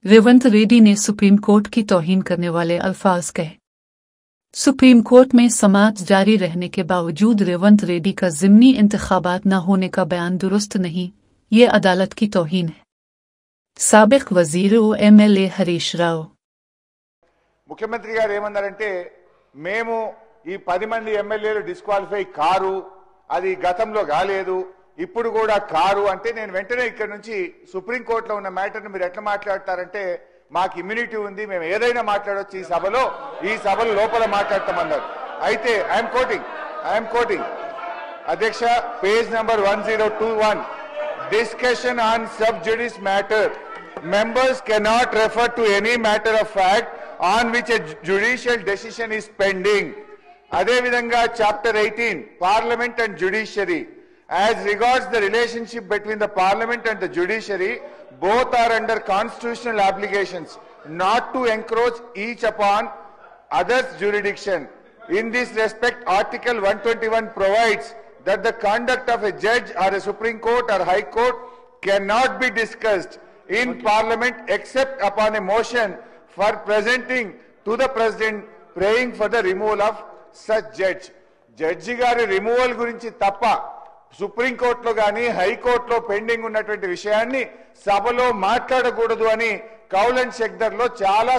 रेवंत रेड्डी ने supreme court की तौहीन करने वाले अल्फाज कहे। सुप्रीम कोर्ट में समाअत जारी रहने के बावजूद रेवंत रेड्डी का ज़िमनी इंतखाबात न होने का बयान दुरुस्त नहीं, ये अदालत की तौहीन है। साबिक वजीर और एमएलए हरीश राव ముఖ్యమంత్రి గారు ఏమన్నారంటే మేము ఈ 10 మంది ఎమ్మెల్యేలు డిస్క్వాలిఫై కారు, అది గతంలో కాలేదు, ఇప్పుడు కూడా కారు అంటే నేను వెంటనే ఇక్కడ నుంచి సుప్రీం కోర్టులో ఉన్న మ్యాటర్ని మీరు ఎట్లా మాట్లాడతారంటే మాకు ఇమ్యూనిటీ ఉంది, మేము ఏదైనా మాట్లాడొచ్చు ఈ సభలో లోపల మాట్లాడతామన్నారు. అయితే ఐఎమ్ కోటింగ్ అధ్యక్ష, page number 1021, discussion on sub judice matter, members cannot refer to any matter of fact on which a judicial decision is pending. అదే విధంగా chapter 18, parliament and judiciary, as regards the relationship between the parliament and the judiciary, both are under constitutional obligations not to encroach each upon others jurisdiction. In this respect, article 121 provides that the conduct of a judge or a Supreme Court or High Court cannot be discussed in Parliament except upon a motion for presenting to the President praying for the removal of such judge. Judge గారి removal గురించి తప్ప supreme కోర్టులో గాని హైకోర్టులో pending ఉన్నటువంటి విషయాన్ని సభలో మాట్లాడకూడదు అని కౌల్ అండ్ షెక్దర్లో చాలా